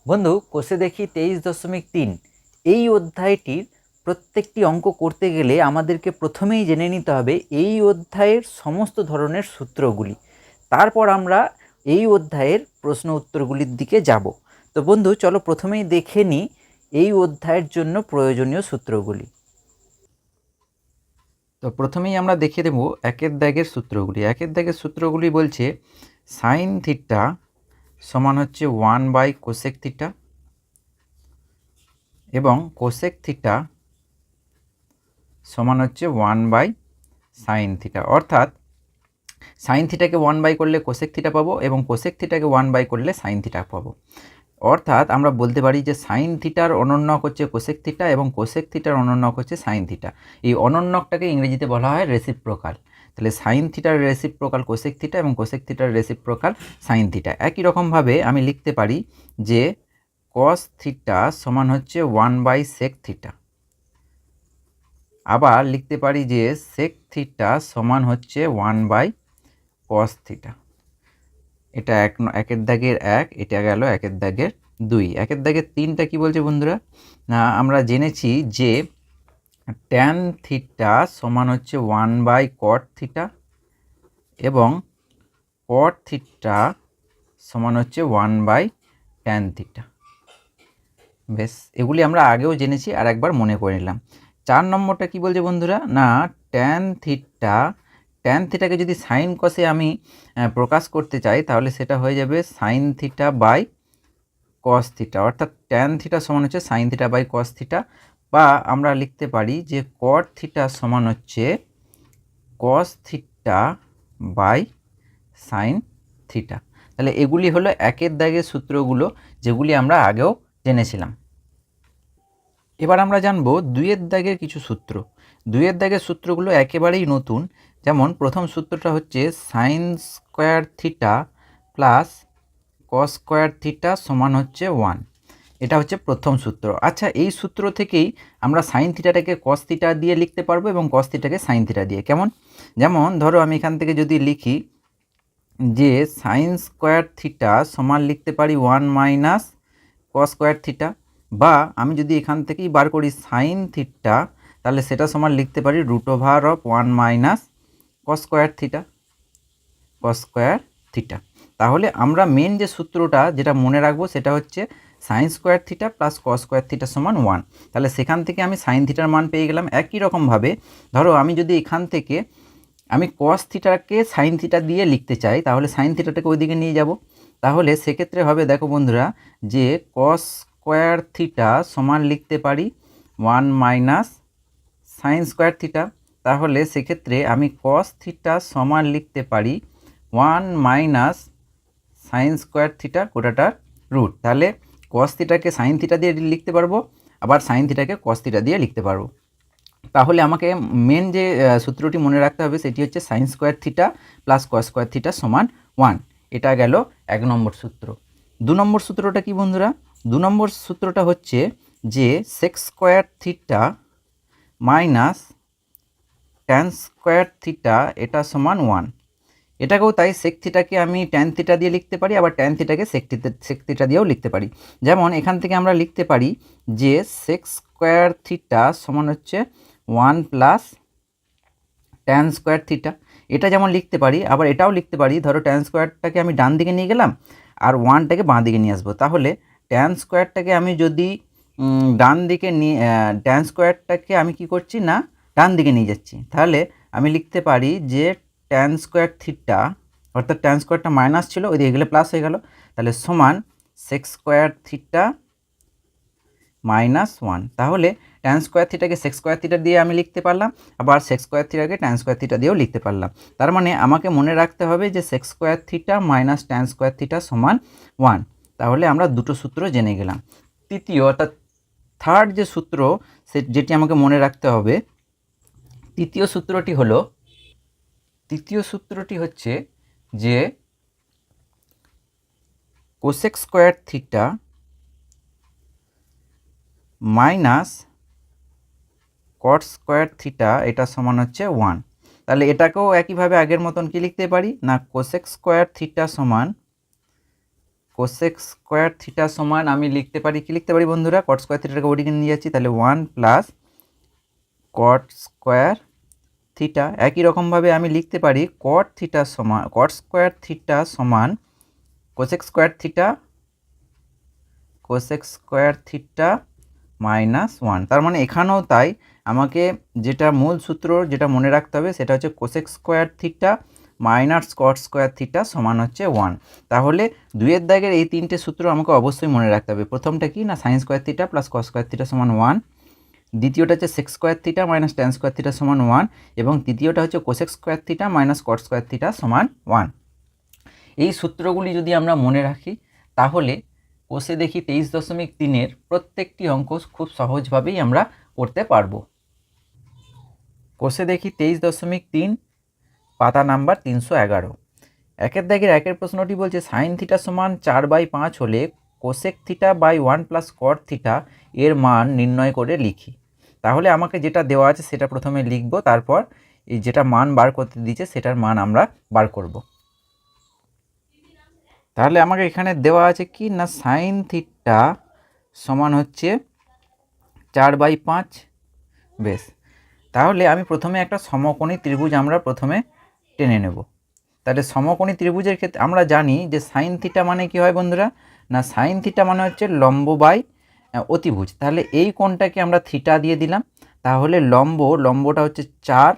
বন্ধু কোষে দেখি 23.3 এই অধ্যায়টির প্রত্যেকটি অঙ্ক করতে গেলে আমাদেরকে প্রথমেই জেনে নিতে হবে এই অধ্যায়ের সমস্ত ধরনের সূত্রগুলি। তারপর আমরা এই অধ্যায়ের প্রশ্ন উত্তরগুলির দিকে যাব। তো বন্ধু চলো প্রথমেই দেখে নিই এই অধ্যায়ের জন্য প্রয়োজনীয় সূত্রগুলি। তো প্রথমেই আমরা দেখে দেব একের দাগের সূত্রগুলি। একের দাগের সূত্রগুলি বলছে সাইন থিটা সমান হচ্ছে 1 বাই কোসেক থিটা এবং কোসেক থিটা সমান হচ্ছে 1 বাই সাইন থিটা। অর্থাৎ সাইন থিটাকে 1 বাই করলে কোসেক থিটা পাবো এবং কোসেক থিটাকে 1 বাই করলে সাইন থিটা পাবো। অর্থাৎ আমরা বলতে পারি যে সাইন থিটার অনন্যক হচ্ছে কোসেক থিটা এবং কোসেক থিটার অনন্যক হচ্ছে সাইন থিটা। এই অনন্যকটাকে ইংরেজিতে বলা হয় রেসিপ্রোকাল। তাহলে সাইন থিটার রেসিপ্রোকাল কোসেক থিটা এবং কোসেক থিটার রেসিপ্রোকাল সাইন থিটা। একই রকমভাবে আমি লিখতে পারি যে কস থিটা সমান হচ্ছে 1 বাই সেক থিটা। আবার লিখতে পারি যে সেক থিটা সমান হচ্ছে 1 বাই কস থিটা। এটা একের দাগের 1, এটা গেল একের দাগের 2। একের দাগের 3টা কি বলছে বন্ধুরা? না আমরা জেনেছি যে ট্যান থিটা সমান হচ্ছে 1 বাই কট থিটা এবং কট থিটা সমান হচ্ছে 1 বাই ট্যান থিটা। বেশ, এগুলি আমরা আগেও জেনেছি, আর একবার মনে করে নিলাম। 4 নম্বরটা কি বলছে বন্ধুরা? না ট্যান থিটাকে যদি সাইন কসে আমি প্রকাশ করতে চাই তাহলে সেটা হয়ে যাবে sine theta by cos theta. অর্থাৎ ট্যান থিটা সমান হচ্ছে sine theta by cos theta, বা আমরা লিখতে পারি যে কট থিটা সমান হচ্ছে cos theta by sine theta. তাহলে এগুলি হলো একের দাগের সূত্রগুলো, যেগুলি আমরা আগেও জেনেছিলাম। এবার আমরা জানবো দুইয়ের দাগের কিছু সূত্র। দুইয়ের দাগের সূত্রগুলো একেবারেই নতুন। যেমন প্রথম সূত্রটা হচ্ছে sign square theta plus cos square theta সমান হচ্ছে 1। এটা হচ্ছে প্রথম সূত্র। আচ্ছা, এই সূত্র থেকেই আমরা সাইন থিটাটাকে কস থিটা দিয়ে লিখতে পারবো এবং কস থিটাকে সাইন থিটা দিয়ে। কেমন? যেমন ধরো আমি এখান থেকে যদি লিখি যে সাইন স্কোয়ার থিটা সমান লিখতে পারি 1 মাইনাস কস স্কোয়ার থিটা, বা আমি যদি এখান থেকেই বার করি সাইন থিটা তাহলে সেটা সমান লিখতে পারি √1 মাইনাস কস স্কোয়ার থিটা। তাহলে আমরা মেন যে সূত্রটা যেটা মনে রাখবো সেটা হচ্ছে sign square theta plus cos square theta সমান 1। তাহলে সেখান থেকে আমি সাইন থিটার মান পেয়ে গেলাম। একই রকমভাবে ধরো আমি যদি এখান থেকে আমি কস থিটাকে সাইন থিটা দিয়ে লিখতে চাই তাহলে সাইন থিটাটাকে ওইদিকে নিয়ে যাব। তাহলে সেক্ষেত্রে হবে, দেখো বন্ধুরা, যে কস স্কোয়ার থিটা সমান লিখতে পারি 1 মাইনাস সাইন স্কোয়ার থিটা। তাহলে সেক্ষেত্রে আমি কস থিটা সমান লিখতে পারি 1 মাইনাস সাইন স্কোয়ার থিটা গোটাটার রুট। তাহলে কস থিটাকে সাইন থিটা দিয়ে লিখতে পারবো, আবার সাইন থিটাকে কস থিটা দিয়ে লিখতে পারবো। তাহলে আমাকে মেন যে সূত্রটি মনে রাখতে হবে সেটি হচ্ছে sign square theta plus cos square theta সমান 1। এটা গেল 1 নম্বর সূত্র। 2 নম্বর সূত্রটা কি বন্ধুরা? 2 নম্বর সূত্রটা হচ্ছে যে sec square theta minus tan square theta এটা সমান 1। এটাকেও তাই সেক থিটাকে আমি ট্যান থিটা দিয়ে লিখতে পারি, আবার ট্যান থিটাকে সেক থিটা দিয়েও লিখতে পারি। যেমন এখান থেকে আমরা লিখতে পারি যে সেক স্কোয়ার থিটা সমান হচ্ছে 1 প্লাস ট্যান স্কোয়ার থিটা। এটা যেমন লিখতে পারি, আবার এটাও লিখতে পারি। ধরো ট্যান স্কোয়ারটাকে আমি ডান দিকে নিয়ে গেলাম আর 1টাকে বাঁ দিকে নিয়ে আসবো। তাহলে ট্যান স্কোয়ারটাকে আমি যদি ডান দিকে নিয়ে ট্যান স্কোয়ারটাকে আমি কি করছি না ডান দিকে নিয়ে যাচ্ছি, তাহলে আমি লিখতে পারি যে ট্যান স্কোয়ার থিটা, অর্থাৎ ট্যান স্কোয়ারটা মাইনাস ছিল ওই দিকে গেলে প্লাস হয়ে গেল, তাহলে সমান সেক স্কোয়ার থিটা মাইনাস 1। তাহলে ট্যান স্কোয়ার থিটাকে সেক স্কোয়ার থিটা দিয়ে আমি লিখতে পারলাম, আবার সেক স্কোয়ার থিটাকে ট্যান স্কোয়ার থিটা দিয়েও লিখতে পারলাম। তার মানে আমাকে মনে রাখতে হবে যে sec square theta minus tan square theta সমান 1। তাহলে আমরা দুটো সূত্র জেনে গেলাম। তৃতীয় অর্থাৎ থার্ড যে সূত্র যেটি আমাকে মনে রাখতে হবে, তৃতীয় সূত্রটি হচ্ছে যে cosec square theta minus cot square theta এটা সমান হচ্ছে 1। তাহলে এটাকেও একইভাবে আগের মতন কি লিখতে পারি না কোসেক স্কোয়ার থিটা সমান কোসেক স্কোয়ার থিটা সমান আমি লিখতে পারি, কি লিখতে পারি বন্ধুরা, কট স্কোয়ার থিটাটাকে ওদিকে নিয়ে যাচ্ছি, তাহলে 1 প্লাস কট স্কোয়ার থিটা। একই রকমভাবে আমি লিখতে পারি কট থিটা সমান, কট স্কোয়ার থিটা সমান cosec square theta, cosec square theta -1। তার মানে এখানেও তাই, আমাকে যেটা মূল সূত্র যেটা মনে রাখতে হবে সেটা হচ্ছে cosec square theta minus cot square theta সমান হচ্ছে 1। তাহলে 2-এর দাগের এই তিনটে সূত্র আমাকে অবশ্যই মনে রাখতে হবে। প্রথমটা কি না, sine square theta plus cos square theta সমান 1। দ্বিতীয়টা হচ্ছে sec square theta minus tan square theta সমান 1। এবং তৃতীয়টা হচ্ছে cosec square theta minus cot square theta সমান 1। এই সূত্রগুলি যদি আমরা মনে রাখি তাহলে কোষে দেখি 23.3-এর প্রত্যেকটি অঙ্ক খুব সহজভাবেই আমরা করতে পারবো। কোষে দেখি 23.3 পাতা নাম্বার 311। একের দাগের একের প্রশ্নটি বলছে সাইন থিটা সমান 4/5 হলে cosec theta by 1 plus cot theta এর মান নির্ণয় করে লিখি। তাহলে আমাকে যেটা দেওয়া আছে সেটা প্রথমে লিখব, তারপর এই যেটা মান বার করতে দিয়েছে সেটার মান আমরা বার করব। তাহলে আমাকে এখানে দেওয়া আছে কি না, সাইন থিটা সমান হচ্ছে 4/5। বেশ, তাহলে আমি প্রথমে একটা সমকোণী ত্রিভুজ আমরা প্রথমে টেনে নেব। তাহলে সমকোণী ত্রিভুজের ক্ষেত্রে আমরা জানি যে সাইন থিটা মানে কি হয় বন্ধুরা, না সাইন থিটা মানে হচ্ছে লম্ব বাই অতিভুজ। তাহলে এই কোণটাকে আমরা থিটা দিয়ে দিলাম, তাহলে লম্বটা হচ্ছে 4,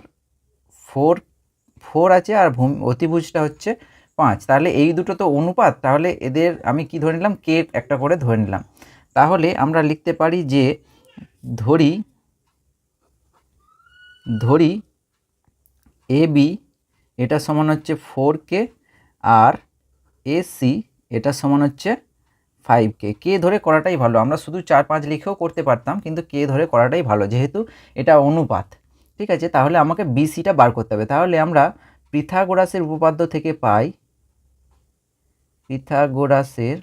4 আছে, আর অতিভুজটা হচ্ছে 5। তাহলে এই দুটো তো অনুপাত, তাহলে এদের আমি কি ধরে নিলাম, কে একটা করে ধরে নিলাম। তাহলে আমরা লিখতে পারি যে ধরি AB এটা সমান হচ্ছে 4K আর AC এটা সমান হচ্ছে 5K। কে ধরে করাটাই ভালো, আমরা শুধু 4-5 লিখেও করতে পারতাম, কিন্তু কে ধরে করাটাই ভালো যেহেতু এটা অনুপাত। ঠিক আছে, তাহলে আমাকে BCটা বার করতে হবে। তাহলে আমরা পিথাগোরাসের উপপাদ্য থেকে পাই, পিথাগোরাসের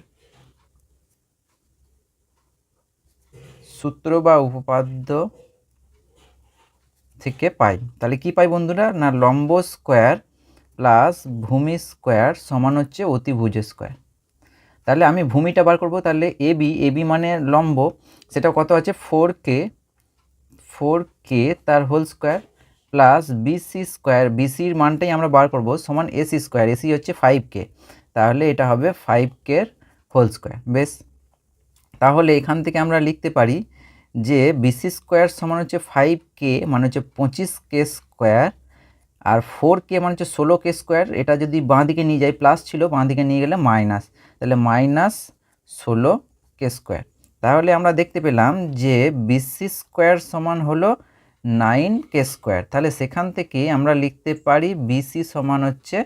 সূত্র বা উপপাদ্য থেকে পাই। তাহলে কি পাই বন্ধুরা, না লম্ব স্কোয়ার প্লাস ভূমি স্কোয়ার সমান হচ্ছে অতিভুজ স্কোয়ার। তাহলে আমি ভূমিটা বার করব, তাহলে এবি মানে লম্ব, সেটা কত আছে 4K তার whole square plus BC square, বিসির মানটাই আমরা বার করব সমান এসি স্কোয়ার, এসি হচ্ছে 5K, তাহলে এটা হবে 5K হোল স্কোয়ার। বেশ, তাহলে এখান থেকে আমরা লিখতে পারি যে বিসি স্কোয়ার সমান হচ্ছে 5K মানে হচ্ছে 25K স্কোয়ার, আর 4K মানে হচ্ছে 16K স্কোয়ার। এটা যদি বাঁ দিকে নিয়ে যাই, প্লাস ছিল, বাঁ দিকে নিয়ে গেলে মাইনাস, তাহলে -16K স্কোয়ার। তাহলে আমরা দেখতে পেলাম যে বিসি স্কোয়ার সমান হলো 9K স্কোয়ার। তাহলে সেখান থেকে আমরা লিখতে পারি বিসি সমান হচ্ছে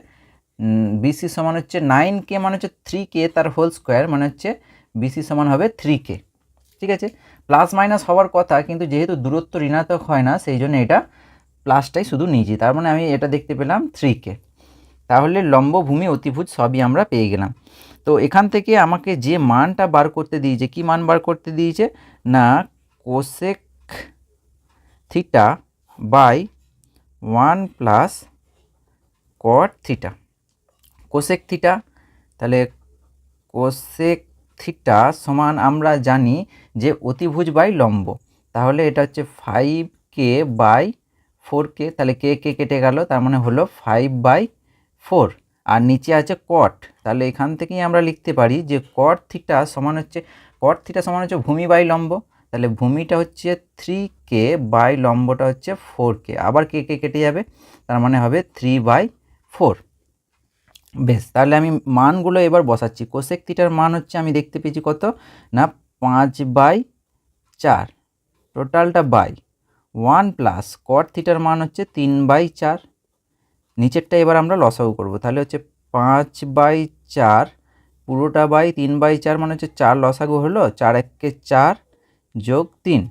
9K মানে হচ্ছে 3K তার হোল স্কোয়ার, মানে হচ্ছে বিসি সমান হবে 3K। ঠিক আছে, প্লাস মাইনাস হওয়ার কথা, কিন্তু যেহেতু দূরত্ব ঋণাত্মক হয় না সেই জন্য এটা প্লাসটাই শুধু নিয়েছি, তার মানে আমি এটা দেখতে পেলাম 3K। তাহলে লম্ব ভূমি অতিভুজ সবই আমরা পেয়ে গেলাম। তো এখান থেকে আমাকে যে মানটা বার করতে দিয়েছে, কি মান বার করতে দিয়েছে, না cosec theta by 1 plus cot theta. Cosec theta, তাহলে কোসেক থিটা সমান আমরা জানি যে অতিভুজ বাই লম্ব, তাহলে এটা হচ্ছে 5K বাই 4K। তাহলে কে কেটে গেল, তার মানে হলো 5/4, আর নিচে আছে কট। তাহলে এখান থেকেই আমরা লিখতে পারি যে কট থিটা সমান হচ্ছে ভূমি বাই লম্ব, তাহলে ভূমিটা হচ্ছে 3K বাই লম্বটা হচ্ছে 4K, আবার কে কেটে যাবে, তার মানে হবে 3/4। বেশ, তাহলে আমি মানগুলো এবার বসাচ্ছি। কোসেক থিটার মান হচ্ছে আমি দেখতে পেয়েছি কত, না 5/4, টোটালটা বাই 1 প্লাস কট থিটার মান হচ্ছে 3/4। নিচেরটা এবার আমরা লসাগু করব, তাহলে হচ্ছে 5/4 পুরোটা বাই 3/4 মানে হচ্ছে 4 লসাগু হলো, 4 একে 4 যোগ 3।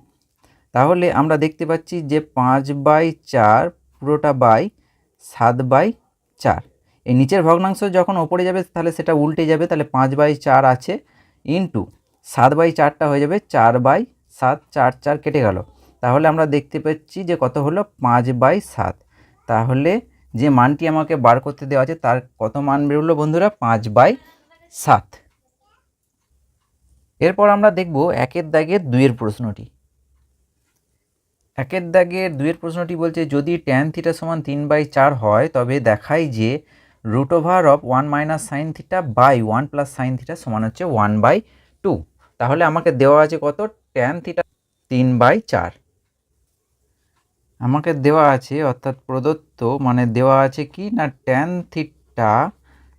তাহলে আমরা দেখতে পাচ্ছি যে 5/4 পুরোটা বাই 7/4। এই নিচের ভগ্নাংশ যখন ওপরে যাবে তাহলে সেটা উল্টে যাবে, তাহলে 5/4 আছে ইন্টু 7/4টা হয়ে যাবে 4/7, 4 কেটে গেল। তাহলে আমরা দেখতে পাচ্ছি যে কত হলো 5/7। তাহলে যে মানটি আমাকে বার করতে দেওয়া আছে তার কত মান বেরোলো বন্ধুরা, 5/7। এরপর আমরা দেখব একের দাগের 2-এর প্রশ্নটি। একের দাগের 2-এর প্রশ্নটি বলছে যদি ট্যান থিটা সমান 3/4 হয় তবে দেখাই যে root over of 1 minus sine theta by 1 plus sine theta সমান হচ্ছে 1/2। তাহলে আমাকে দেওয়া আছে কত, ট্যান থিটা 3/4 আমাকে দেওয়া আছে, অর্থাৎ প্রদত্ত মানে দেওয়া আছে কি না ট্যান থিটা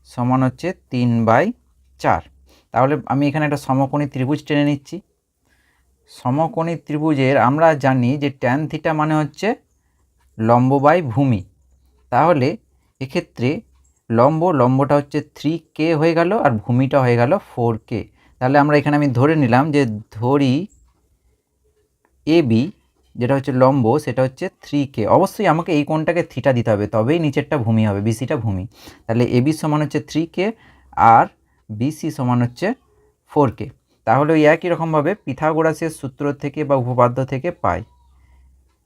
সমান হচ্ছে 3/4। তাহলে আমি এখানে একটা সমকোণী ত্রিভুজ টেনে নিচ্ছি। সমকোণী ত্রিভুজের আমরা জানি যে ট্যান থিটা মানে হচ্ছে লম্ব বাই ভূমি। তাহলে এক্ষেত্রে লম্বটা হচ্ছে 3k হয়ে গেল আর ভূমিটা হয়ে গেল 4k। তাহলে আমরা এখানে আমি ধরে নিলাম যে ধরি এবি যেটা হচ্ছে লম্ব সেটা হচ্ছে 3k। অবশ্যই আমাকে এই কোণটাকে থিটা দিতে হবে, তবেই নিচেরটা ভূমি হবে, বিসিটা ভূমি। তাহলে এবি সমান হচ্ছে 3k আর বিসি সমান হচ্ছে 4k। তাহলে ওই একই রকমভাবে পিথাগোরাসের সূত্র থেকে বা উপপাদ্য থেকে পাই,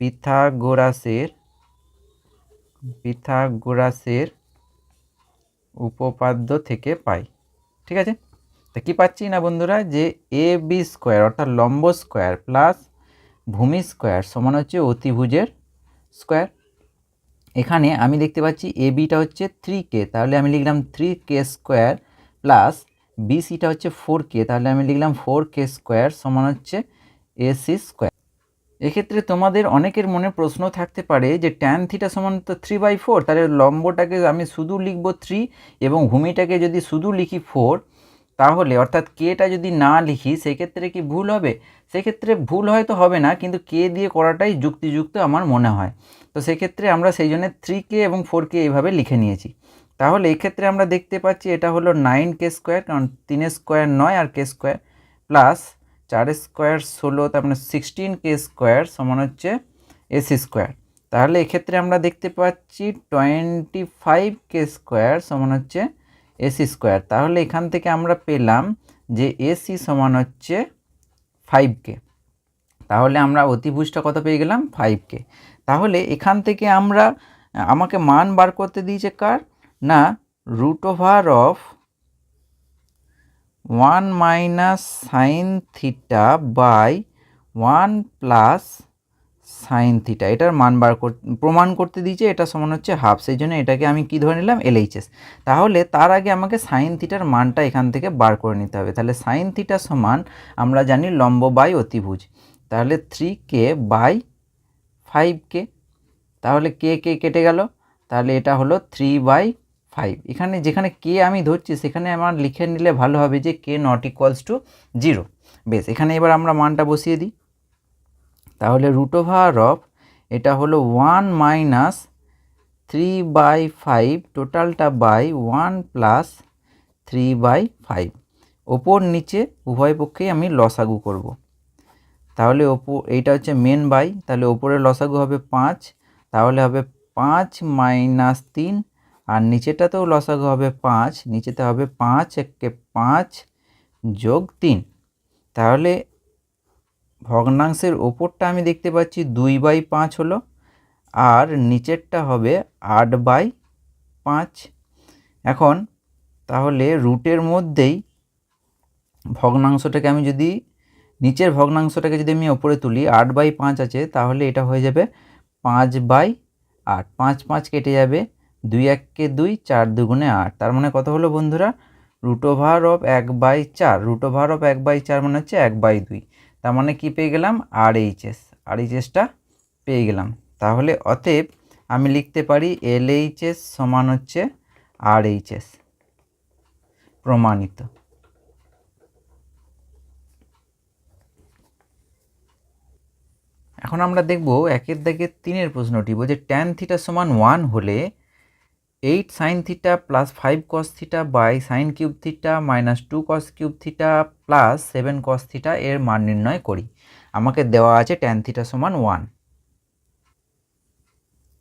পিথাগোরাসের উপপাদ্য থেকে পাই। ঠিক আছে, তা কী পাচ্ছি না বন্ধুরা, যে এ বি স্কোয়ার অর্থাৎ লম্ব স্কোয়ার প্লাস ভূমি স্কোয়ার সমান হচ্ছে অতিভুজের স্কোয়ার। এখানে আমি দেখতে পাচ্ছি এ বিটা হচ্ছে 3k, তাহলে আমি লিখলাম 3k স্কোয়ার প্লাস বিসিটা হচ্ছে 4k, তাহলে আমি লিখলাম 4k স্কোয়ার সমান হচ্ছে এসি স্কোয়ার। এক্ষেত্রে তোমাদের অনেকের মনে প্রশ্ন থাকতে পারে যে ট্যান থিটা সমান তো 3/4, তাহলে লম্বটাকে আমি শুধু লিখব 3 এবং ভূমিটাকে যদি শুধু লিখি 4, তাহলে অর্থাৎ কেটা যদি না লিখি সেক্ষেত্রে কি ভুল হবে? সেক্ষেত্রে ভুল হয়তো হবে না, কিন্তু কে দিয়ে করাটাই যুক্তিযুক্ত আমার মনে হয়। তো সেক্ষেত্রে আমরা সেই জন্য 3k এবং 4k এইভাবে লিখে নিয়েছি। তাহলে এক্ষেত্রে আমরা দেখতে পাচ্ছি এটা হলো 9k স্কোয়ার, কারণ 3 স্কোয়ার 9 আর k স্কোয়ার, প্লাস 4 স্কোয়ার 16, তার মানে 16k স্কোয়ার সমান হচ্ছে এসি স্কোয়ার। তাহলে এক্ষেত্রে আমরা দেখতে পাচ্ছি 25k স্কোয়ার সমান হচ্ছে এসি স্কোয়ার। তাহলে এখান থেকে আমরা পেলাম যে এসি সমান হচ্ছে 5k। তাহলে আমরা অতিভুজটা কত পেয়ে গেলাম, 5k। তাহলে এখান থেকে আমরা আমাকে মান বার করতে দিয়েছে কার না root over of 1 minus sine theta by 1 plus sine theta, এটার মান প্রমাণ করতে দিয়েছে, এটা সমান হচ্ছে হাফ। সেই জন্য এটাকে আমি কি ধরে নিলাম, এলএইচএস। তাহলে তার আগে আমাকে সাইন থিটার মানটা এখান থেকে বার করে নিতে হবে। তাহলে সাইন থিটা সমান আমরা জানি লম্ব বাই অতিভুজ, তাহলে 3k বাই 5k। তাহলে কে কেটে গেল, তাহলে এটা হলো 3/5। এখানে যেখানে কে আমি ধরছি সেখানে আমার লিখে নিলে ভালো হবে যে কে নট ইকুয়ালস টু 0। বেশ, এখানে এবার আমরা মানটা বসিয়ে দিই। তাহলে রুট ওভার অফ এটা হলো 1 মাইনাস 3/5 টোটালটা বাই 1 প্লাস 3/5, ওপর নিচে উভয় পক্ষেই আমি লসাগু করব। তাহলে এইটা হচ্ছে মেন বাই, তাহলে ওপরের লসাগু হবে 5, তাহলে হবে 5 মাইনাস 3, আর নিচেটাতেও লসাগু হবে 5, নিচেতে হবে 5 একে 5 যোগ 3। তাহলে ভগ্নাংশের ওপরটা আমি দেখতে পাচ্ছি 2/5 হলো, আর নিচেরটা হবে 8/5। এখন তাহলে রুটের মধ্যেই ভগ্নাংশটাকে আমি যদি নিচের ভগ্নাংশটাকে যদি আমি ওপরে তুলি 8/5 আছে, তাহলে এটা হয়ে যাবে 5/8। 5 5 কেটে যাবে, 2 1 2, 4 2 8। তার মানে কত হলো বন্ধুরা, root over of 1/4। Root over of 1/4 মানে হচ্ছে 1/2। তার মানে কি পেয়ে গেলাম, আরএইচএসটা পেয়ে গেলাম। তাহলে অতএব আমি লিখতে পারি এলএইচএস সমান হচ্ছে আরএইচএস, প্রমাণিত। এখন আমরা দেখব একের দাগের 3-এর প্রশ্নটি, বলছে ট্যান থিটা সমান 1 হলে 8 sine theta plus 5 cos theta by sine cube theta minus 2 cos cube theta plus 7 cos theta এর মান নির্ণয় করি। আমাকে দেওয়া আছে ট্যান থিটা সমান 1।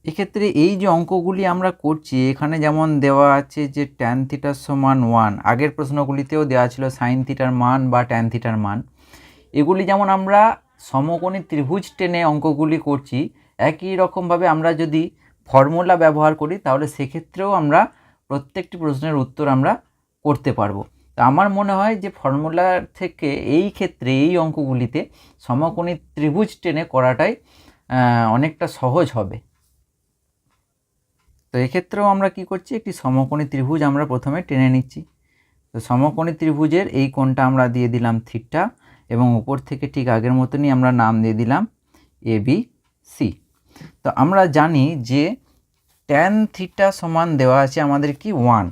এক্ষেত্রে এই যে অঙ্কগুলি আমরা করছি এখানে যেমন দেওয়া আছে যে ট্যান থিটা সমান 1, আগের প্রশ্নগুলিতেও দেওয়া ছিল সাইন থিটার মান বা ট্যান থিটার মান। এগুলি যেমন আমরা সমকোণী ত্রিভুজ টেনে অঙ্কগুলি করছি, একই রকমভাবে আমরা যদি ফর্মুলা ব্যবহার করি তাহলে সেক্ষেত্রেও আমরা প্রত্যেকটি প্রশ্নের উত্তর আমরা করতে পারবো। তো আমার মনে হয় যে ফর্মুলার থেকে এই ক্ষেত্রে এই অঙ্কগুলিতে সমকোণী ত্রিভুজ টেনে করাটাই অনেকটা সহজ হবে। তো এক্ষেত্রেও আমরা কি করছি, একটি সমকোণী ত্রিভুজ আমরা প্রথমে টেনে নিচ্ছি। তো সমকোণী ত্রিভুজের এই কোণটা আমরা দিয়ে দিলাম থিটা, এবং উপর থেকে ঠিক আগের মতনই আমরা নাম দিয়ে দিলাম ABC। তো আমরা জানি যে ট্যান থিটা সমান দেওয়া আছে আমাদের কি 1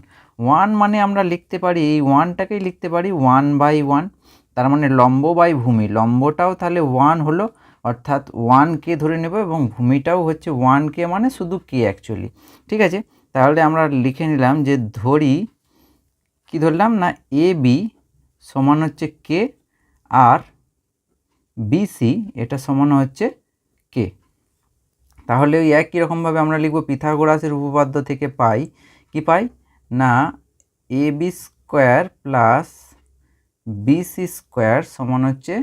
মানে আমরা লিখতে পারি, এই 1টাকেই লিখতে পারি 1/1, তার মানে লম্ব বাই ভূমি, লম্বটাও তাহলে 1 হলো, অর্থাৎ 1কে ধরে নেব, এবং ভূমিটাও হচ্ছে 1কে মানে শুধু কে অ্যাকচুয়ালি। ঠিক আছে, তাহলে আমরা লিখে নিলাম যে ধরি, কি ধরলাম না, AB সমান হচ্ছে কে, আর BC এটা সমান হচ্ছে কে। তাহলে ওই একই রকমভাবে আমরা লিখব পিথাগোরাসের উপপাদ্য থেকে পাই, কি পাই না, AB square plus BC square সমান হচ্ছে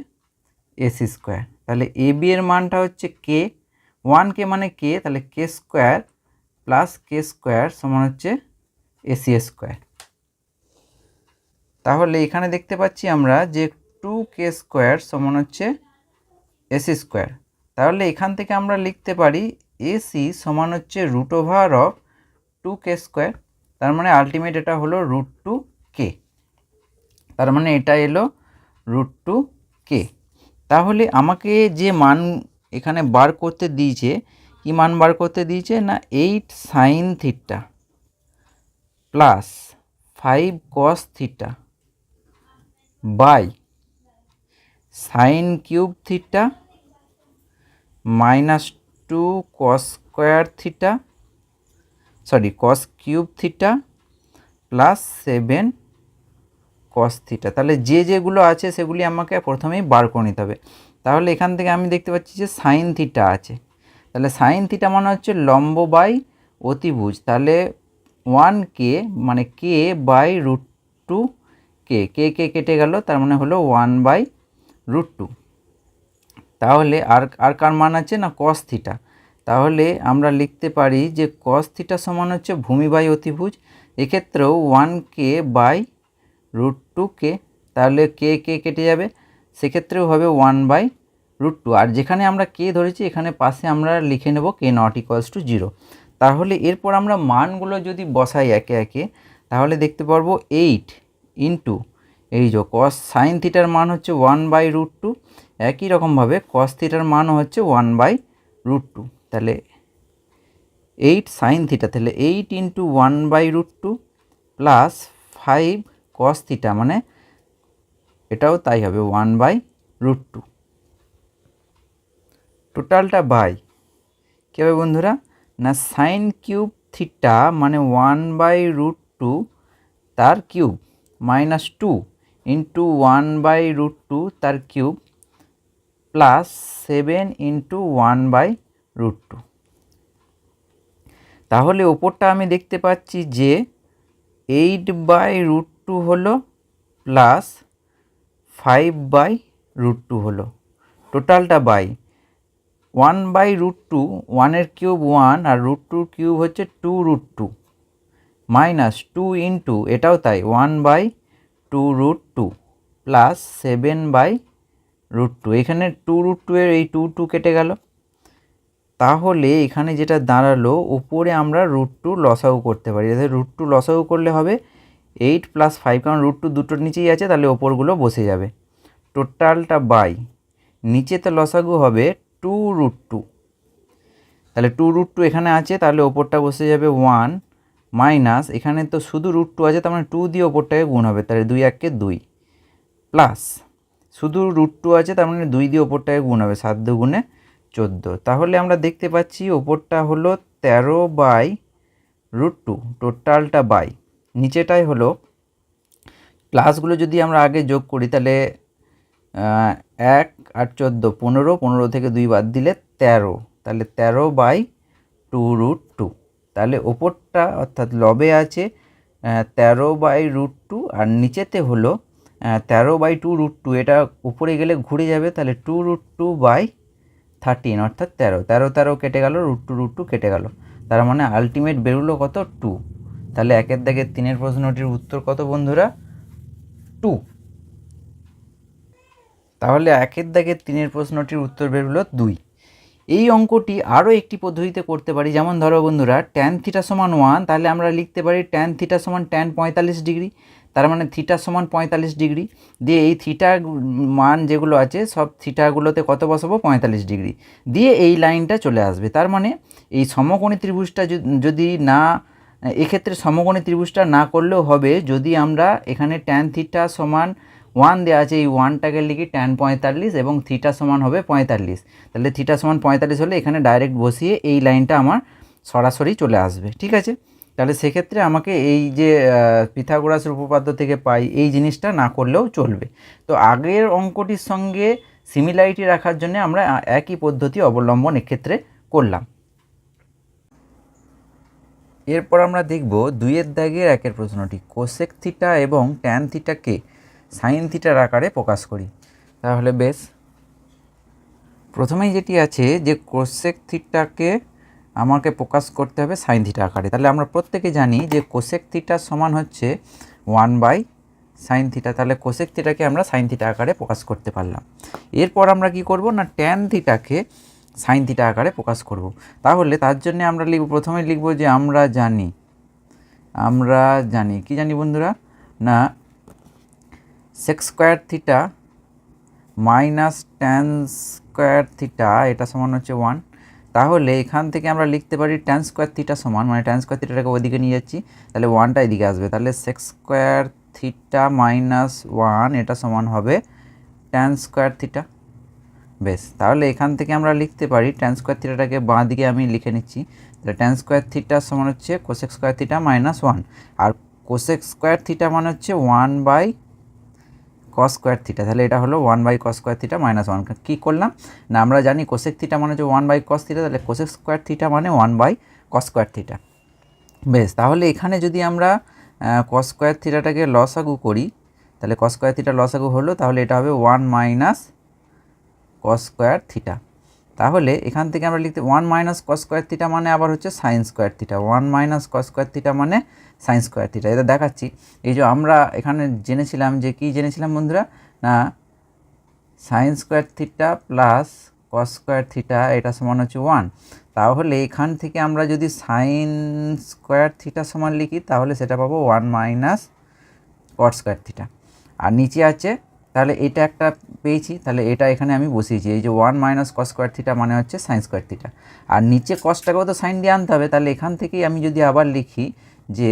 AC স্কোয়ার। তাহলে AB এর মানটা হচ্ছে কে, 1কে মানে কে, তাহলে কে স্কোয়ার প্লাস কে স্কোয়ার সমান হচ্ছে AC স্কোয়ার। তাহলে এখানে দেখতে পাচ্ছি আমরা যে 2কে স্কোয়ার সমান হচ্ছে AC স্কোয়ার। তাহলে এখান থেকে আমরা লিখতে পারি AC সমান হচ্ছে √2k স্কোয়ার, তার মানে আলটিমেট এটা হলো √2k, তার মানে এটা এলো √2k। তাহলে আমাকে যে মান এখানে বার করতে দিয়েছে, কি মান বার করতে দিয়েছে না 8 sin theta plus 5 cos theta by sin cube theta minus 2 cos square theta, cos cube theta plus 7 cos theta. তাহলে যেগুলো আছে সেগুলি আমাকে প্রথমেই বার করে নিতে হবে। তাহলে এখান থেকে আমি দেখতে পাচ্ছি যে সাইন থিটা আছে, তাহলে সাইন থিটা মানে হচ্ছে লম্ব বাই অতিভুজ, তাহলে 1k মানে কে বাই √2k, কে কেটে গেল, তার মানে হলো 1/√2। তাহলে আর কার মান আছে না cos থিটা, তাহলে আমরা লিখতে পারি যে cos থিটা সমান হচ্ছে ভূমি বাই অতিভুজ, এক্ষেত্রেও 1k বাই √2k, তাহলে কে কেটে যাবে, সেক্ষেত্রেও হবে 1/√2, আর যেখানে আমরা কে ধরেছি এখানে পাশে আমরা লিখে নেব k ≠ = 0। তাহলে এরপর আমরা মানগুলো যদি বসাই একে একে, তাহলে দেখতে পারবো 8 ইন্টু এই যে cos সাইন থিটার মান হচ্ছে 1/√2, একই রকমভাবে cos থিটার মানও হচ্ছে 1/√2, তাহলে 8 সাইন থিটা, তাহলে 8 ইন্টু 1/√2 প্লাস 5 cos থিটা, মানে এটাও তাই হবে 1/√2, টোটালটা বাই কী হবে বন্ধুরা না সাইন কিউব থিটা মানে 1/√2 তার কিউব মাইনাস 2 ইন্টু 1/√2 তার কিউব প্লাস 7 ইন্টু 1/√2। তাহলে ওপরটা আমি দেখতে পাচ্ছি যে 8/√2 হলো প্লাস 5/√2 হলো, টোটালটা বাই 1/√2, 1-এর কিউব 1 আর √2 কিউব হচ্ছে 2√2 মাইনাস 2 ইন্টু এটাও তাই 1/2√2 প্লাস 7/√2, এখানে 2√2 এর এই 2 কেটে গেল, তাহলে এখানে যেটা দাঁড়ালো উপরে আমরা √2 লসাগু করতে পারি, তাহলে √2 লসাগু করলে হবে 8 প্লাস 5, কারণ √2 দুটোর নিচেই আছে, তাহলে ওপরগুলো বসে যাবে, টোটালটা বাই নিচেতে লসাগু হবে 2√2, তাহলে 2√2 এখানে আছে, তাহলে ওপরটা বসে যাবে 1 মাইনাস এখানে তো শুধু √2 আছে, তার মানে 2 দিয়ে ওপরটাকে গুণ হবে, তাহলে 2 1 2 প্লাস শুধু √2 আছে, তার মানে 2 দিয়ে ওপরটাকে গুণ হবে, 7 2 গুণে 14। তাহলে আমরা দেখতে পাচ্ছি ওপরটা হলো 13/√2, টোটালটা বাই নিচেটাই হলো, প্লাসগুলো যদি আমরা আগে যোগ করি তাহলে 1 আর 14 15, 15 থেকে 2 বাদ দিলে 13, তাহলে 13/2√2, তাহলে ওপরটা অর্থাৎ লবে আছে 13/√2 আর নিচেতে হলো 13/2√2, এটা উপরে গেলে ঘুরে যাবে, তাহলে 2√2/13 অর্থাৎ 13, 13 13 কেটে গেল, √2 কেটে গেল, তার মানে আলটিমেট বেরোলো কত 2। তাহলে 1-এর দাগের 3-এর প্রশ্নটির উত্তর কত বন্ধুরা 2। তাহলে 1 দাগের 3 প্রশ্নটির উত্তর বেরোলো 2। এই অঙ্কটি আরও একটি পদ্ধতিতে করতে পারি, যেমন ধরো বন্ধুরা tan থিটা সমান 1, তাহলে আমরা লিখতে পারি tan থিটা সমান tan 45 ডিগ্রি, তার মানে থিটা সমান 45 ডিগ্রি, দিয়ে এই থিটা মান যেগুলো আছে সব থিটাগুলোতে কত বসাবো 45 ডিগ্রি, দিয়ে এই লাইনটা চলে আসবে। তার মানে এই সমকোণী ত্রিভুজটা যদি না, এক্ষেত্রে সমকোণী ত্রিভুজটা না করলেও হবে যদি আমরা এখানে tan থিটা সমান 1 দেওয়া আছে, এই 1টাকে লিখি tan 45 এবং থিটা সমান হবে 45, তাহলে থিটা সমান 45 হলে এখানে ডাইরেক্ট বসিয়ে এই লাইনটা আমার সরাসরি চলে আসবে। ঠিক আছে, তাহলে সেক্ষেত্রে আমাকে এই যে পিথাগোরাসের উপপাদ্য থেকে পাই এই জিনিসটা না করলেও চলবে। তো আগের অঙ্কটির সঙ্গে সিমিলারিটি রাখার জন্য আমরা একই পদ্ধতি অবলম্বন এক্ষেত্রে করলাম। এরপর আমরা দেখব 2 দাগের 1 প্রশ্নটি, কোসেক থিটা এবং ট্যান থিটাকে সাইন থিটার আকারে প্রকাশ করি। তাহলে বেশ, প্রথমেই যেটি আছে যে কোসেক থিটাকে আমাকে প্রকাশ করতে হবে সাইন থিটা আকারে। তাহলে আমরা প্রত্যেকে জানি যে কোসেক থিটা সমান হচ্ছে 1/sin থিটা, তাহলে কোসেক থিটাকে আমরা সাইন থিটা আকারে প্রকাশ করতে পারলাম। এরপর আমরা কি করব না ট্যান থিটাকে সাইন থিটা আকারে প্রকাশ করব। তাহলে তার জন্য আমরা প্রথমে লিখব যে আমরা জানি কি জানি বন্ধুরা, না sec square theta minus tan square theta এটা সমান হচ্ছে 1। তাহলে এখান থেকে আমরা লিখতে পারি ট্যান স্কোয়ার থিটা সমান, মানে ট্যান স্কোয়ার থিটাটাকে ওইদিকে নিয়ে যাচ্ছি, তাহলে 1টা এদিকে আসবে, তাহলে সেক স্কোয়ার থিটা মাইনাস 1 এটা সমান হবে ট্যান স্কোয়ার থিটা। বেশ, তাহলে এখান থেকে আমরা লিখতে পারি ট্যান স্কোয়ার থিটাটাকে বাঁ দিকে আমি লিখে নিচ্ছি, তাহলে ট্যান স্কোয়ার থিটা সমান হচ্ছে কোসেক স্কোয়ার থিটা মাইনাস 1, আর কোসেক স্কোয়ার থিটা মানে হচ্ছে 1/cos স্কোয়ার থিটা, তাহলে এটা হলো 1/cos স্কোয়ার থিটা মাইনাস 1। কী করলাম না, আমরা জানি কোসেক থিটা মানে হচ্ছে 1/cos থিটা, তাহলে কোসেক স্কোয়ার থিটা মানে 1/cos স্কোয়ার থিটা। বেশ, তাহলে এখানে যদি আমরা cos স্কোয়ার থিটাটাকে লসাগু করি, তাহলে cos স্কোয়ার থিটা লসাগু হলো, তাহলে এটা হবে 1 - cos স্কোয়ার থিটা। তাহলে এখান থেকে আমরা লিখতে 1 - cos স্কোয়ার থিটা মানে আবার হচ্ছে sign square theta, 1 - cos square theta মানে সাইন স্কোয়ার থিটা। এটা দেখাচ্ছি, এই যে আমরা এখানে জেনেছিলাম যে কি জেনেছিলাম বন্ধুরা, না sine square theta plus cos square theta এটা সমান হচ্ছে 1। তাহলে এখান থেকে আমরা যদি সাইন স্কোয়ার থিটা সমান লিখি তাহলে সেটা পাবো 1 - cos স্কোয়ার থিটা। আর নিচে আছে, তাহলে এটা একটা পেয়েছি, তাহলে এটা এখানে আমি বসিয়েছি, এই যে 1 - cos স্কোয়ার থিটা মানে হচ্ছে সাইন স্কোয়ার থিটা, আর নিচে কসটাকেও তো সাইন দিয়ে আনতে হবে, তাহলে এখান থেকেই আমি যদি আবার লিখি যে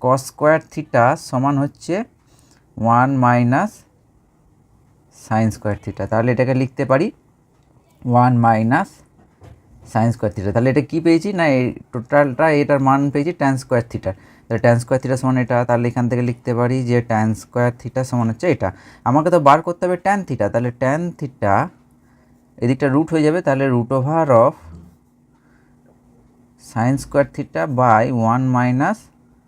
cos স্কোয়ার থিটা সমান হচ্ছে 1 - সাইন স্কোয়ার থিটা, তাহলে এটাকে লিখতে পারি 1 - সাইন স্কোয়ার থিটা। তাহলে এটা কী পেয়েছি না, এই টোটালটা এটার মান পেয়েছি ট্যান স্কোয়ার থিটার, তাহলে ট্যান স্কোয়ার থিটা সমান এটা, তাহলে এখান থেকে লিখতে পারি যে ট্যান স্কোয়ার থিটা সমান হচ্ছে এটা। আমাকে তো বার করতে হবে ট্যান থিটা, তাহলে ট্যান থিটা এদিকটা রুট হয়ে যাবে, তাহলে √of sine square theta by 1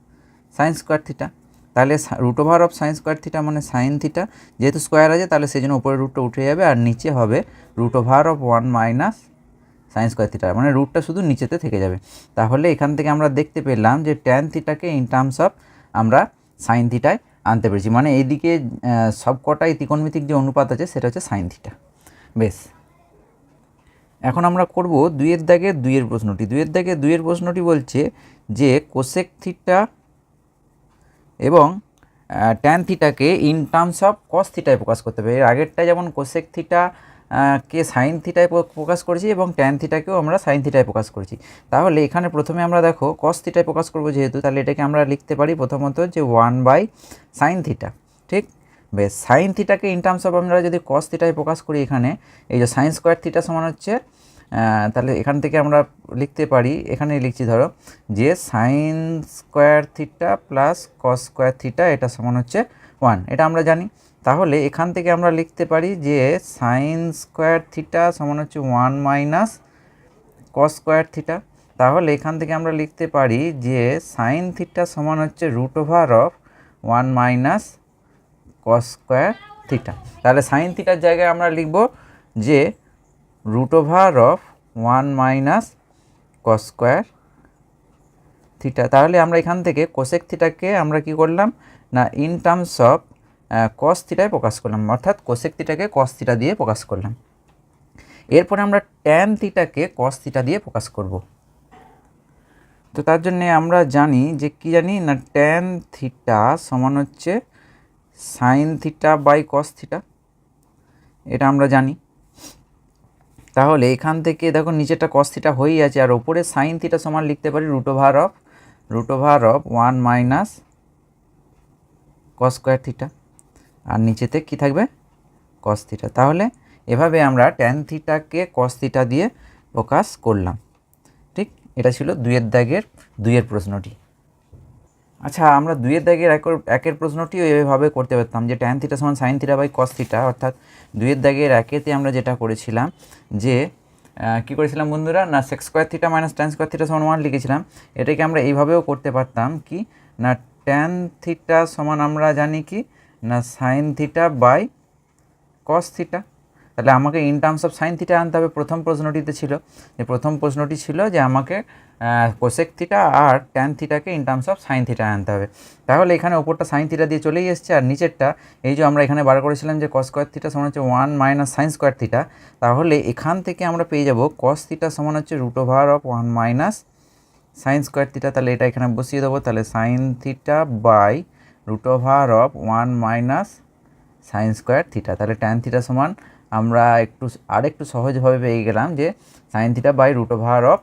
- sine square theta. তাহলে √of সাইন স্কোয়ার থিটা মানে সাইন থিটা, যেহেতু স্কোয়ার আছে তাহলে সেই জন্য উপরে রুটটা উঠে যাবে, আর নিচে হবে √of 1 - সাইন স্কোয়ার থিটা, মানে রুটটা শুধু নিচেতে থেকে যাবে। তাহলে এখান থেকে আমরা দেখতে পেলাম যে ট্যান থিটাকে ইন টার্মস অফ আমরা সাইন থিটায় আনতে পেরেছি, মানে এইদিকে সবকটাই ত্রিকোণমিতিক যে অনুপাত আছে সেটা হচ্ছে সাইন থিটা। বেশ, এখন আমরা করব 2 দাগের 2 প্রশ্নটি। 2 দাগের 2 প্রশ্নটি বলছে যে কোসেক থিটা এবং ট্যান থিটাকে ইন টার্মস অফ কস থিটায় প্রকাশ করতে হবে। এর আগেরটা যেমন কোসেক থিটা কে সাইন থিটায় প্রকাশ করেছি এবং ট্যান থিটাকেও আমরা সাইন থিটায় প্রকাশ করেছি। তাহলে এখানে প্রথমে আমরা দেখো কস থিটায় প্রকাশ করব যেহেতু, তাহলে এটাকে আমরা লিখতে পারি প্রথমত যে 1/sin থিটা। ঠিক, বেশ, সাইন থিটাকে ইন টার্মস অফ আমরা যদি কস থিটায় প্রকাশ করি, এখানে এই যে সাইন স্কোয়ার থিটা সমান হচ্ছে, তাহলে এখান থেকে আমরা লিখতে পারি, এখানে লিখছি ধরো যে sign square theta plus cos square theta এটা সমান হচ্ছে 1, এটা আমরা জানি। তাহলে এখান থেকে আমরা লিখতে পারি যে সাইন স্কোয়ার থিটা সমান হচ্ছে 1 - cos স্কোয়ার থিটা। তাহলে এখান থেকে আমরা লিখতে পারি যে সাইন থিটা সমান হচ্ছে √of 1 - cos স্কোয়ার থিটা। তাহলে সাইন থিটার জায়গায় আমরা লিখব যে √of 1 - cos স্কোয়ার থিটা। তাহলে আমরা এখান থেকে কোসেক থিটাকে আমরা কি করলাম না ইন টার্মস অফ কস থিটায় প্রকাশ করলাম, অর্থাৎ কোসেক থিটাকে কস থিটা দিয়ে প্রকাশ করলাম। এরপরে আমরা ট্যান থিটাকে কস থিটা দিয়ে প্রকাশ করব। তো তার জন্যে আমরা জানি যে কি জানি না ট্যান থিটা সমান হচ্ছে sine theta by cos theta, এটা আমরা জানি। তাহলে এখান থেকে দেখো নিচেটা কস থিটা হয়েই আছে, আর ওপরে সাইন থিটা সমান লিখতে পারি root over of 1 minus cos square theta, আর নিচেতে কি থাকবে কস থিটা। তাহলে এভাবে আমরা ট্যান থিটাকে কস থিটা দিয়ে প্রকাশ করলাম। ঠিক, এটা ছিল 2-এর দাগের 2-এর প্রশ্নটি। আচ্ছা, আমরা 2-এর দাগের 1-এর প্রশ্নটিও এভাবে করতে পারতাম যে ট্যান থিটা সমান sine theta by cos theta, অর্থাৎ 2-এর দাগের 1-এতে আমরা যেটা করেছিলাম যে কী করেছিলাম বন্ধুরা না sec square theta minus tan square theta সমান 1 লিখেছিলাম। এটাকে আমরা এইভাবেও করতে পারতাম কি না ট্যান থিটা সমান আমরা জানি কি না sine theta by cos theta. তাহলে আমাকে in terms of sine theta আনতে হবে। প্রথম প্রশ্নটিতে ছিল যে যে আমাকে কোসেক থিটা আর ট্যান থিটাকে in terms of sine theta আনতে হবে। তাহলে এখানে ওপরটা সাইন থিটা দিয়ে চলেই এসছে, আর নিচেরটা এই যে আমরা এখানে বার করেছিলাম যে কস স্কোয়ার থিটা সমান হচ্ছে 1 মাইনাস সাইন স্কোয়ার থিটা। তাহলে এখান থেকে আমরা পেয়ে যাব কস থিটা সমান হচ্ছে root over of 1 minus sine square theta. তাহলে এটা এখানে বসিয়ে দেবো। তাহলে sine theta by root over of 1 minus sine square theta. তাহলে ট্যান থিটা সমান আমরা আরেকটু সহজভাবে পেয়ে গেলাম যে sine theta by root over of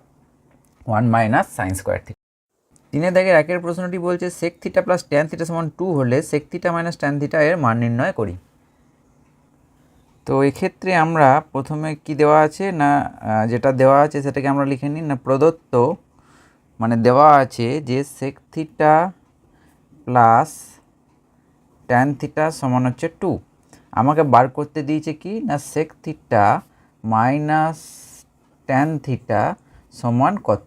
1 minus sine square theta. 3-এর দাগের 1-এর প্রশ্নটি বলছে sec theta plus tan theta সমান 2 হলে sec theta minus tan theta এর মান নির্ণয় করি। তো এক্ষেত্রে আমরা প্রথমে কি দেওয়া আছে না যেটা দেওয়া আছে সেটাকে আমরা লিখে নিই না প্রদত্ত, মানে দেওয়া আছে যে sec theta plus tan theta সমান হচ্ছে 2। আমাকে বার করতে দিয়েছে কি না sec theta minus tan theta সমান কত।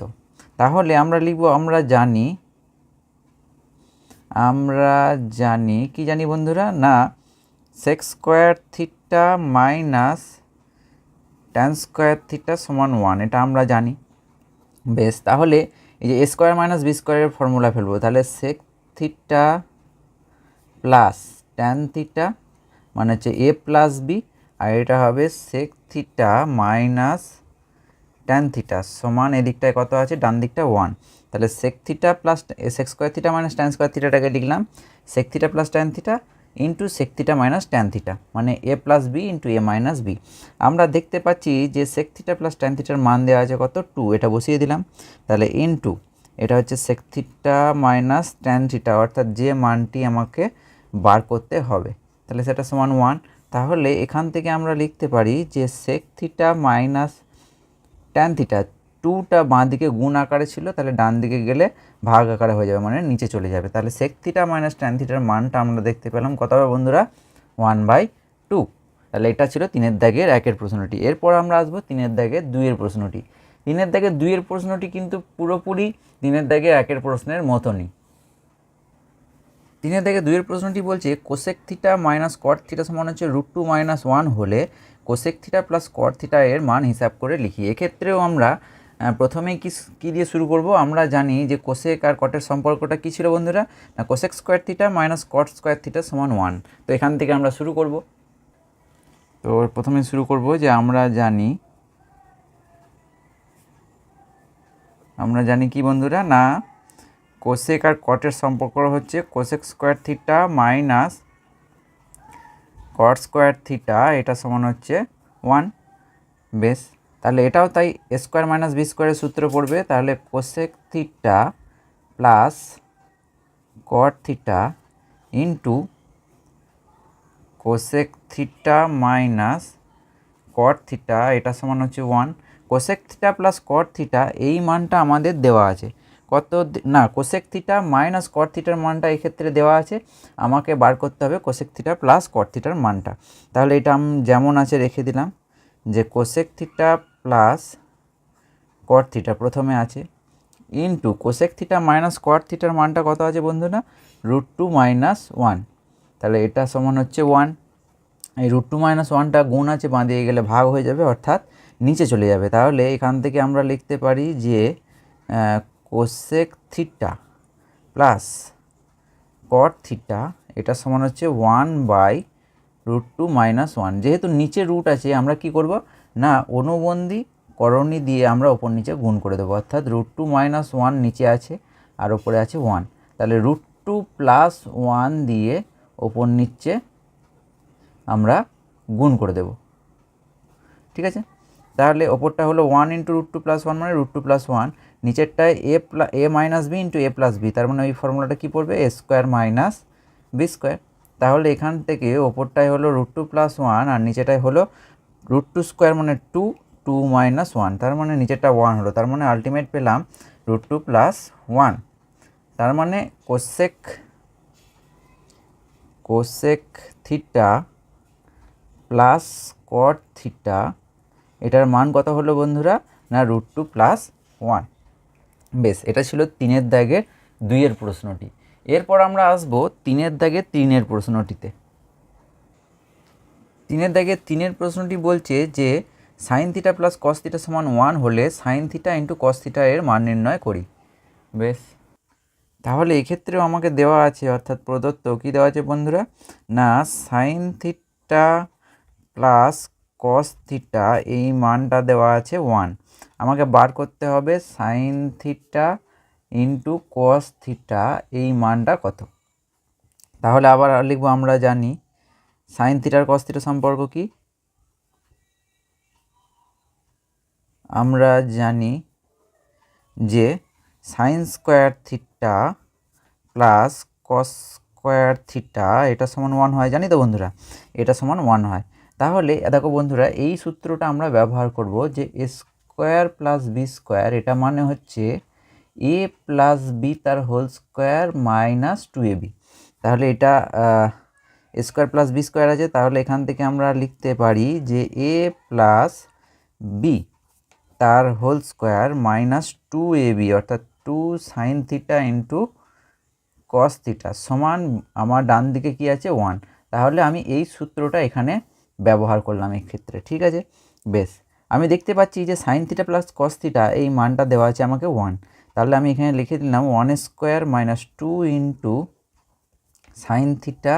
তাহলে আমরা লিখব আমরা জানি কি জানি বন্ধুরা না sec square theta minus tan square theta সমান 1, এটা আমরা জানি। বেশ, তাহলে এই যে এ স্কোয়ার মাইনাস বি স্কোয়ারের ফর্মুলা ফেলবো। তাহলে sec theta plus tan theta মানে হচ্ছে এ প্লাস বি, আর এটা হবে sec theta minus tan theta সমান এদিকটায় কত আছে ডান দিকটা 1। তাহলে sec theta plus sec square theta minus tan square থিটাটাকে লিখলাম sec theta plus tan theta into sec theta minus tan theta, মানে A plus B into A minus B. আমরা দেখতে পাচ্ছি যে সেক থিটা প্লাস ট্যান থিটার মান দেওয়া আছে কত 2, এটা বসিয়ে দিলাম। তাহলে ইন্টু এটা হচ্ছে sec theta minus tan theta, অর্থাৎ যে মানটি আমাকে বার করতে হবে, তাহলে সেটা সমান 1। তাহলে এখান থেকে আমরা লিখতে পারি যে sec theta minus tan theta 2টা বাঁ দিকে গুণ আকারে ছিল, তাহলে ডান দিকে গেলে ভাগ আকারে হয়ে যাবে, মানে নিচে চলে যাবে। তাহলে সেক থিটা মাইনাস ট্যান থিটার মানটা আমরা দেখতে পেলাম কত হবে বন্ধুরা 1/2। তাহলে এটা ছিল 3-এর দাগের 1-এর প্রশ্নটি। এরপর আমরা আসবো 3-এর দাগের 2-এর প্রশ্নটি। 3-এর দাগের 2-এর প্রশ্নটি কিন্তু পুরোপুরি 3-এর দাগের 1-এর প্রশ্নের মতনই। 3-এর দাগের 2-এর প্রশ্নটি বলছে cosec theta minus cot theta সমান হচ্ছে √2 - 1 হলে cosec theta plus cot theta এর মান হিসাব করে লিখি। এক্ষেত্রেও আমরা প্রথমেই কি দিয়ে শুরু করব। আমরা জানি যে কোসেক আর কটের সম্পর্কটা কী ছিল বন্ধুরা না cosec square theta minus cot square theta সমান 1। তো এখান থেকে আমরা শুরু করব। তো প্রথমে শুরু করব যে আমরা জানি কি বন্ধুরা না কোসেক আর কটের সম্পর্ক হচ্ছে cosec square theta minus cot square theta, এটা সমান হচ্ছে 1। বেশ, তাহলে এটাও তাই এ স্কোয়ার মাইনাস বি স্কোয়ারের সূত্র পড়বে। তাহলে cosec theta plus cot theta into cosec theta minus cot theta, এটা সমান হচ্ছে 1। Cosec theta plus cot theta এই মানটা আমাদের দেওয়া আছে কত না কোসেক থিটা মাইনাস কট থিটার মানটা এক্ষেত্রে দেওয়া আছে, আমাকে বার করতে হবে কোসেক থিটা প্লাস কট থিটার মানটা। তাহলে এটা যেমন আছে রেখে দিলাম যে cosec theta plus cot theta প্রথমে আছে ইন্টু কোসেক থিটা মাইনাস কট থিটার মানটা কত আছে বন্ধুরা √2 - 1। তাহলে এটা সমান হচ্ছে 1। এই √2 - 1টা গুণ আছে, বাঁ দিয়ে গেলে ভাগ হয়ে যাবে, অর্থাৎ নিচে চলে যাবে। তাহলে এখান থেকে আমরা লিখতে পারি যে cosec theta plus cot theta এটা সমান হচ্ছে 1/√2 - 1। যেহেতু নিচে রুট আছে আমরা কি করব না অনুবন্ধী করণী দিয়ে আমরা ওপর নিচে গুণ করে দেবো, অর্থাৎ √2 - 1 নিচে আছে আর ওপরে আছে 1, তাহলে √2 + 1 দিয়ে ওপর নিচে আমরা গুণ করে দেব। ঠিক আছে, তাহলে ওপরটা হলো 1 × √2 + 1 মানে √2 + 1, নিচেরটায় a - b × a + b, তার মানে ওই ফর্মুলাটা কী পড়বে a² - b²। তাহলে এখান থেকে ওপরটায় হলো √2 + 1 আর নিচেটায় হলো √2² মানে 2, 2 - 1, তার মানে নিচেরটা 1 হলো, তার মানে আলটিমেট পেলাম √2 + 1। তার মানে cosec theta plus cot theta এটার মান কত হলো বন্ধুরা না √2 + 1। বেশ, এটা ছিল 3-এর দাগের 2-এর প্রশ্নটি। এরপর আমরা আসব 3-এর দাগের 3-এর প্রশ্নটিতে। 3-এর দাগের 3-এর প্রশ্নটি বলছে যে sine theta plus cos theta সমান 1 হলে sign theta into cos theta এর মান নির্ণয় করি। বেশ, তাহলে এক্ষেত্রেও আমাকে দেওয়া আছে, অর্থাৎ প্রদত্ত কী দেওয়া আছে বন্ধুরা না sine theta plus cos theta এই মানটা দেওয়া আছে 1। আমাকে বার করতে হবে sine theta into cos theta এই মানটা কত। তাহলে আবার লিখব, আমরা জানি সাইন থিটার কস থিটা সম্পর্ক কি, আমরা জানি যে sign square theta plus cos square theta এটা সমান 1 হয়, জানি তো বন্ধুরা এটা সমান 1 হয়। তাহলে দেখো বন্ধুরা এই সূত্রটা আমরা ব্যবহার করব যে a² + b² এটা মানে হচ্ছে a + b তার হোল স্কোয়ার মাইনাস 2ab। তাহলে এটা a² + b² আছে, তাহলে এখান থেকে আমরা লিখতে পারি যে a + b তার হোল স্কোয়ার মাইনাস 2ab অর্থাৎ 2 sign theta into cos theta সমান আমার ডান দিকে কি আছে 1। তাহলে আমি এই সূত্রটা এখানে ব্যবহার করলাম এই ক্ষেত্রে। ঠিক আছে, বেশ, আমি দেখতে পাচ্ছি যে sine theta plus cos theta এই মানটা দেওয়া আছে আমাকে 1। তাহলে আমি এখানে লিখে দিলাম 1² - 2 into sine theta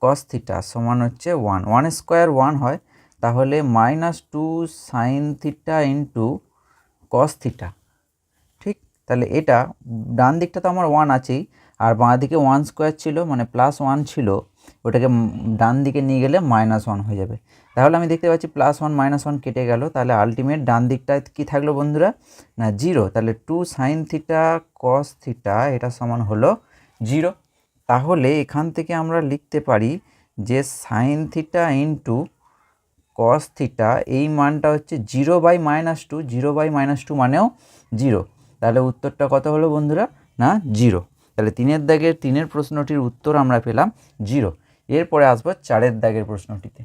cos theta সমান হচ্ছে 1। 1² 1 হয়, তাহলে -2 sign theta into cos theta. ঠিক, তাহলে এটা ডান দিকটা তো আমার 1 আছেই, আর বাঁ দিকে 1² ছিল মানে +1 ছিল, ওটাকে ডান দিকে নিয়ে গেলে -1 হয়ে যাবে। তাহলে আমি দেখতে পাচ্ছি +1 -1 কেটে গেল, তাহলে আলটিমেট ডান দিকটায় কী থাকলো বন্ধুরা না 0। তাহলে 2 সাইন থিটা কস থিটা এটা সমান হলো 0। তাহলে এখান থেকে আমরা লিখতে পারি যে sine theta into cos theta এই মানটা হচ্ছে 0/-2, 0/-2 মানেও 0। তাহলে উত্তরটা কত হলো বন্ধুরা না 0। তাহলে 3-এর দাগের 3-এর প্রশ্নটির উত্তর আমরা পেলাম 0। এরপরে আসবো 4-এর দাগের প্রশ্নটিতে।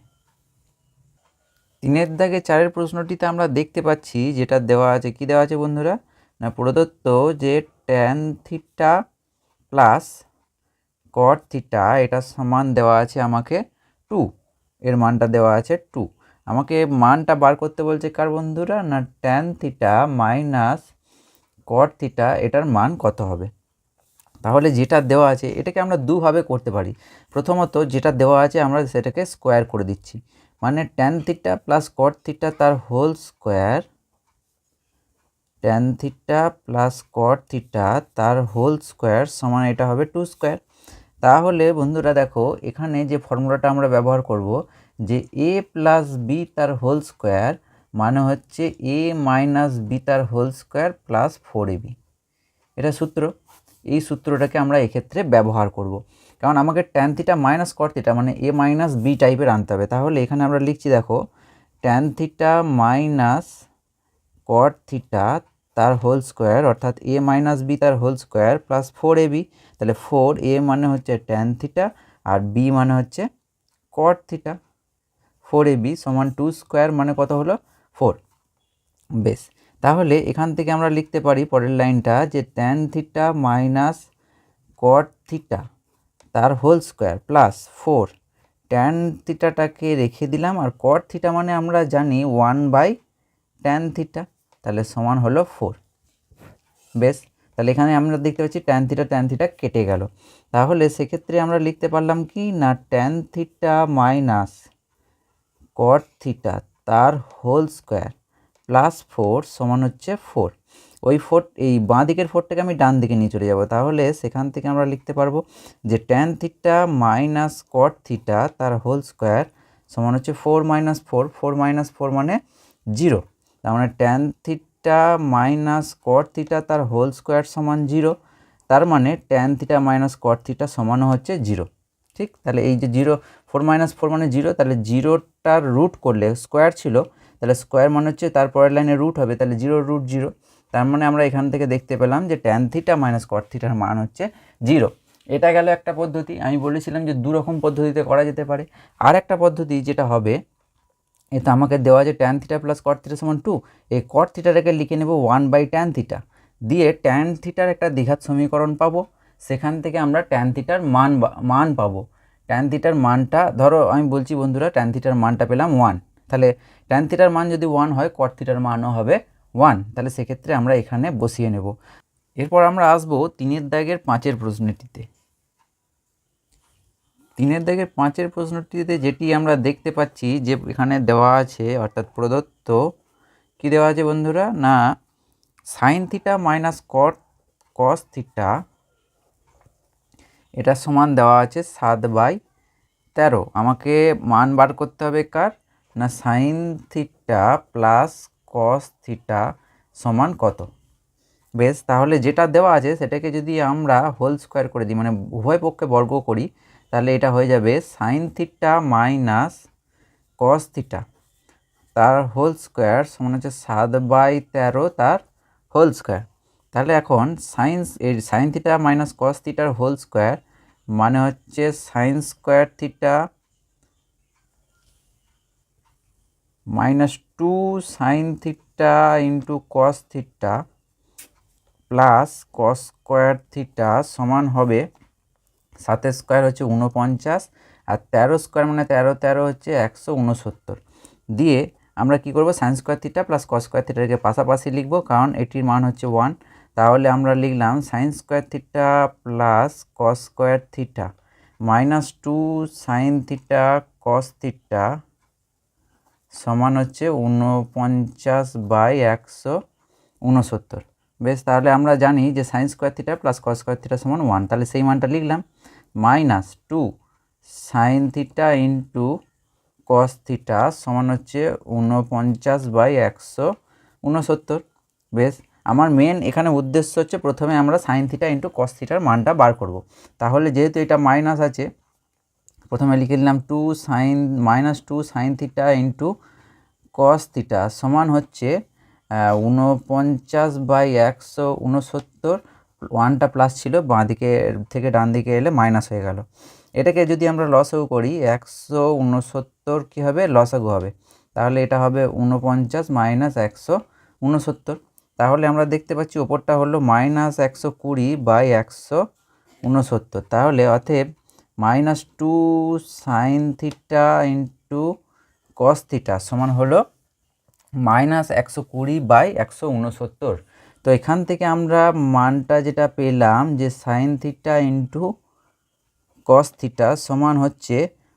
3-এর দাগে 4-এর প্রশ্নটিতে আমরা দেখতে পাচ্ছি যেটা দেওয়া আছে, কি দেওয়া আছে বন্ধুরা না প্রদত্ত যে tan theta plus cot theta এটা সমান দেওয়া আছে আমাকে 2, এর মানটা দেওয়া আছে 2। আমাকে মানটা বার করতে বলছে কার বন্ধুরা না tan theta minus cot theta এটার মান কত হবে। তাহলে যেটা দেওয়া আছে এটাকে আমরা দুভাবে করতে পারি। প্রথমত যেটা দেওয়া আছে আমরা সেটাকে স্কোয়ার করে দিচ্ছি, মানে tan theta plus cot theta তার whole square, tan theta plus cot theta তার হোল স্কোয়ার সমান এটা হবে 2²। তাহলে বন্ধুরা দেখো এখানে যে ফর্মুলাটা আমরা ব্যবহার করব যে a + b তার হোল স্কোয়ার মানে হচ্ছে a - b তার হোল স্কোয়ার প্লাস 4ab, এটা সূত্র। এই সূত্রটাকে আমরা এক্ষেত্রে ব্যবহার করব, কারণ আমাকে tan theta minus cot theta মানে a - b টাইপের আনতে হবে। তাহলে এখানে আমরা লিখছি দেখো tan theta minus cot theta তার হোল স্কোয়ার অর্থাৎ a - b তার হোল স্কোয়ার প্লাস 4ab। তাহলে 4a মানে হচ্ছে ট্যান থিটা আর b মানে হচ্ছে কট থিটা। 4ab সমান 2² মানে কত হলো 4। বেশ, তাহলে এখান থেকে আমরা লিখতে পারি পরের লাইনটা যে tan theta minus cot theta তার হোল স্কোয়ার প্লাস 4, ট্যান থিটাটাকে রেখে দিলাম আর কট থিটা মানে আমরা জানি 1/tan থিটা, তাহলে সমান হলো 4। বেশ, তাহলে এখানে আমরা দেখতে পাচ্ছি ট্যান থিটা কেটে গেল। তাহলে সেক্ষেত্রে আমরা লিখতে পারলাম কি না tan theta minus cot theta তার হোল স্কোয়ার প্লাস 4 সমান হচ্ছে 4। ওই 4 এই বাঁ দিকের 4টাকে আমি ডান দিকে নিয়ে চলে যাব। তাহলে সেখান থেকে আমরা লিখতে পারবো যে tan theta minus cot theta তার হোল স্কোয়ার সমান হচ্ছে 4 মাইনাস 4, 4 মাইনাস 4 মানে 0। তার মানে tan theta minus cot theta তার হোল স্কোয়ার সমান 0। তার মানে tan theta minus cot theta সমানও হচ্ছে 0। ঠিক, তাহলে এই যে 0, 4 মাইনাস 4 মানে 0, তাহলে 0টার রুট করলে স্কোয়ার ছিল, তাহলে স্কোয়ার মানে হচ্ছে তারপরের লাইনে রুট হবে, তাহলে 0√0। তার মানে আমরা এখান থেকে দেখতে পেলাম যে ট্যান থিটা মাইনাস কট থিটার মান হচ্ছে 0। এটা গেল একটা পদ্ধতি। আমি বলেছিলাম যে দুরকম পদ্ধতিতে করা যেতে পারে। আর একটা পদ্ধতি যেটা হবে, এটা আমাকে দেওয়া যে tan theta plus cot theta সমান 2, এই কট থিটাটাকে লিখে নেব 1/ট্যান থিটা, দিয়ে ট্যান থিটার একটা দ্বিঘাত সমীকরণ পাবো। সেখান থেকে আমরা ট্যান থিটার মান পাবো। ট্যান থিটার মানটা ধরো আমি বলছি বন্ধুরা, ট্যান থিটার মানটা পেলাম 1। তাহলে ট্যান থিটার মান যদি 1 হয়, কট থিটার মানও হবে 1। তাহলে সেক্ষেত্রে আমরা এখানে বসিয়ে নেব। এরপর আমরা আসবো 3-এর দাগের 5-এর প্রশ্নটিতে। 3-এর দাগের 5-এর প্রশ্নটিতে যেটি আমরা দেখতে পাচ্ছি যে এখানে দেওয়া আছে, অর্থাৎ প্রদত্ত কি দেওয়া আছে বন্ধুরা, না sine theta minus cos theta এটা সমান দেওয়া আছে 7/13। আমাকে মান বার করতে হবে কার, না sine theta plus cos theta সমান কত। বেশ, তাহলে যেটা দেওয়া আছে সেটাকে যদি আমরা হোল স্কোয়ার করে দিই, মানে উভয় পক্ষে বর্গ করি, তাহলে এটা হয়ে যাবে sine theta minus cos theta তার হোল স্কোয়ার সমান হচ্ছে 7/13 তার হোল স্কোয়ার। তাহলে এখন সাইন থিটা মাইনাস কস থিটার হোল স্কোয়ার মানে হচ্ছে sign square theta -2 sign theta into cos theta plus cos square theta সমান হবে 7 স্কোয়ার হচ্ছে 49, আর 13 স্কোয়ার মানে 13 হচ্ছে 169। দিয়ে আমরা কি করব, sine square theta plus cos square থিটাকে পাশাপাশি লিখব, কারণ এটির মান হচ্ছে 1। তাহলে আমরা লিখলাম sign square theta plus cos square theta -2 sine theta cos theta সমান হচ্ছে 49/169। বেশ, তাহলে আমরা জানি যে sign square theta plus cos square theta সমান 1, তাহলে সেই মানটা লিখলাম। -2 sign theta into cos theta সমান হচ্ছে 49/169। বেশ, আমার মেন এখানে উদ্দেশ্য হচ্ছে প্রথমে আমরা সাইন থিটা ইন্টু কস থিটার মানটা বার করব। তাহলে যেহেতু এটা মাইনাস আছে, প্রথমে লিখে নিলাম -2 sign theta into cos theta সমান হচ্ছে 49/169। 1টা প্লাস ছিল, বাঁ দিকে থেকে ডান দিকে এলে মাইনাস হয়ে গেল। এটাকে যদি আমরা লসাগু করি, 169 কী হবে, লসাগু হবে। তাহলে এটা হবে 49 মাইনাস 169। তাহলে আমরা দেখতে পাচ্ছি ওপরটা হলো -120/169। তাহলে অতএব -2 sign theta into cos theta সমান হলো -120/169। তো এখান থেকে আমরা মানটা যেটা পেলাম যে sine theta into cos theta সমান হচ্ছে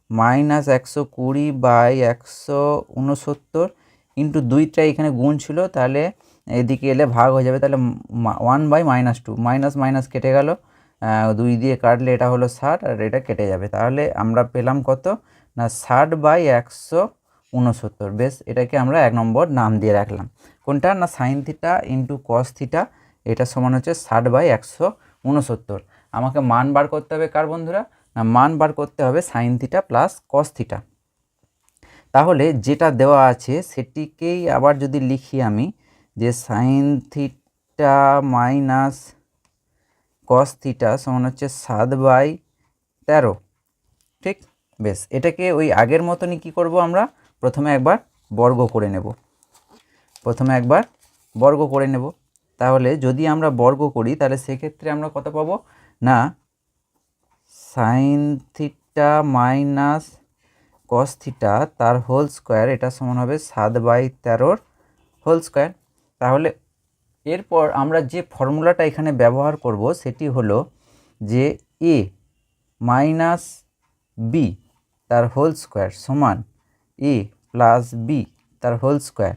-120/169 ইন্টু 2টা এখানে গুণ ছিল, তাহলে এদিকে এলে ভাগ হয়ে যাবে, তাহলে 1/-2 মাইনাস মাইনাস কেটে গেল, 2 দিয়ে কাটলে এটা হলো 60 আর এটা কেটে যাবে। তাহলে আমরা পেলাম কত, না 60/169। বেশ, এটাকে আমরা 1 নম্বর নাম দিয়ে রাখলাম। কোনটা, না sine theta into cos theta, এটা সমান হচ্ছে 60/169। আমাকে মান বার করতে হবে কার বন্ধুরা, না মান বার করতে হবে sine theta plus cos theta. তাহলে যেটা দেওয়া আছে সেটিকেই আবার যদি লিখি আমি, যে sine theta minus cos theta সমান হচ্ছে 7/13। ঠিক, বেশ, এটাকে ওই আগের মতনই কী করব, আমরা প্রথমে একবার বর্গ করে নেব। তাহলে যদি আমরা বর্গ করি, তাহলে সেক্ষেত্রে আমরা কত পাবো, না sine theta minus cos theta তার হোল স্কোয়ার এটা সমান হবে 7/13 হোল স্কোয়ার। তাহলে এরপর আমরা যে ফর্মুলাটা এখানে ব্যবহার করব সেটি হলো যে a মাইনাস বি তার হোল স্কোয়ার সমান a প্লাস বি তার হোল স্কোয়ার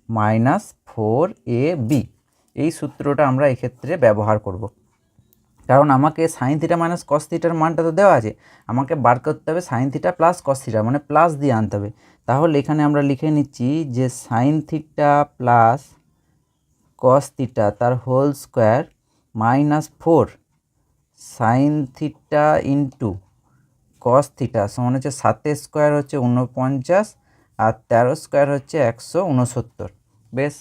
মাইনাস 4ab। এই সূত্রটা আমরা এক্ষেত্রে ব্যবহার করব, কারণ আমাকে সাইন থিটা মাইনাস কস থিটার মানটা তো দেওয়া আছে, আমাকে বার করতে হবে sine theta plus cos theta, মানে প্লাস দিয়ে আনতে হবে। তাহলে এখানে আমরা লিখে নিচ্ছি যে sine theta plus cos theta তার whole square minus 4 sine theta into cos theta সমান হচ্ছে 7 স্কোয়ার হচ্ছে 49 আর 13 স্কোয়ার হচ্ছে 169। বেশ,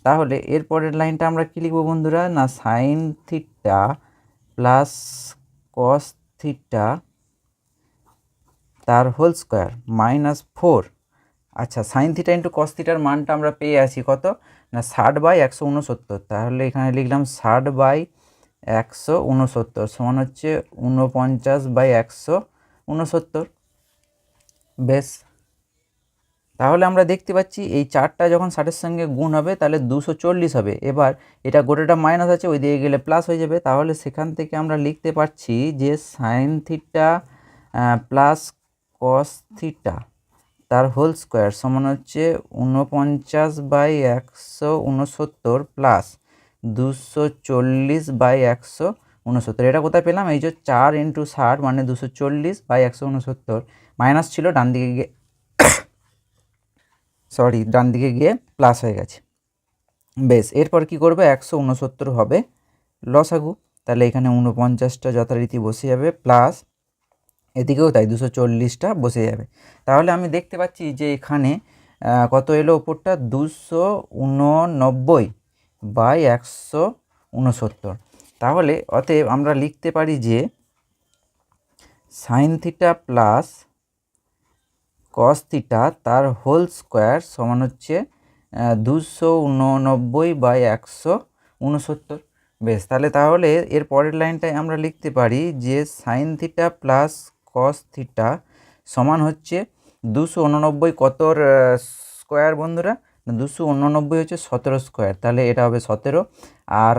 তাহলে এরপরের লাইনটা আমরা কী লিখব বন্ধুরা, না sine theta plus cos theta তার হোল স্কোয়ার মাইনাস 4। আচ্ছা, সাইন থিটা ইন্টু কস থিটার মানটা আমরা পেয়ে আছি কত, না 60/169। তাহলে এখানে লিখলাম 60/169 সমান হচ্ছে 49/169। বেশ, তাহলে আমরা দেখতে পাচ্ছি এই 4টা যখন 60-এর সঙ্গে গুণ হবে তাহলে 240 হবে। এবার এটা গোটাটা মাইনাস আছে, ওই দিকে গেলে প্লাস হয়ে যাবে। তাহলে সেখান থেকে আমরা লিখতে পারছি যে sine theta plus cos theta তার হোল স্কোয়ার সমান হচ্ছে 49/169 প্লাস 240/169। এটা কোথায় পেলাম, এই যে 4 × 60 মানে 240/169, মাইনাস ছিল ডান দিকে গিয়ে ডান দিকে গিয়ে প্লাস হয়ে গেছে। বেশ, এরপর কি করবে, 169 হবে লসাগু, তাহলে এখানে 49টা যথারীতি বসে যাবে প্লাস এদিকেও তাই 240টা বসে যাবে। তাহলে আমি দেখতে পাচ্ছি যে এখানে কত এলো ওপরটা, 289/169। তাহলে অতএব আমরা লিখতে পারি যে sine theta plus cos theta তার হোল স্কোয়ার সমান হচ্ছে 289/169। বেশ, তাহলে এর পরের লাইনটায় আমরা লিখতে পারি যে sine theta plus cos theta সমান হচ্ছে 289 কতর স্কোয়ার বন্ধুরা, 289 হচ্ছে 17 স্কোয়ার, তাহলে এটা হবে 17, আর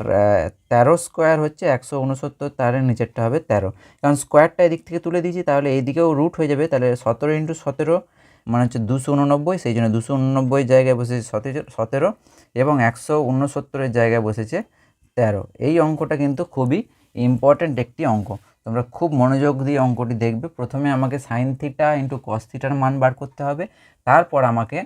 13 স্কোয়ার হচ্ছে 169, তার নিচেরটা হবে 13, কারণ স্কোয়ারটা এদিক থেকে তুলে দিয়েছি তাহলে এইদিকেও রুট হয়ে যাবে। তাহলে 17 × 17 মানে হচ্ছে 289, সেই জন্য 289 জায়গায় বসেছে 17 এবং 169-এর জায়গায় বসেছে 13। এই অঙ্কটা কিন্তু খুবই ইম্পর্ট্যান্ট একটি অঙ্ক, তোমরা খুব মনোযোগ দিয়ে অঙ্কটি দেখবে। প্রথমে আমাকে সাইন থিটা ইন্টু কস থিটার মান বার করতে হবে, তারপর আমাকে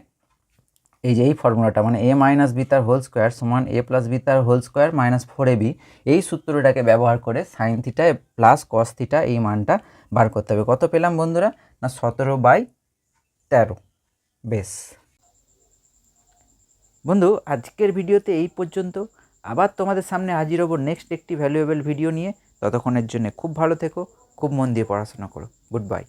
এই যে এই ফর্মুলাটা মানে a মাইনাস বি তার হোল স্কোয়ার সমান a প্লাস বি তার হোল স্কোয়ার মাইনাস 4ab, এই সূত্রটাকে ব্যবহার করে sign theta plus cos theta এই মানটা বার করতে হবে। কত পেলাম বন্ধুরা, না 17/13। বেশ বন্ধু, আজকের ভিডিওতে এই পর্যন্ত। আবার তোমাদের সামনে হাজির হব নেক্সট একটি ভ্যালুয়েবল ভিডিও নিয়ে। ততক্ষণের জন্য খুব ভালো থেকো, খুব মন দিয়ে পড়াশোনা করো। Good bye.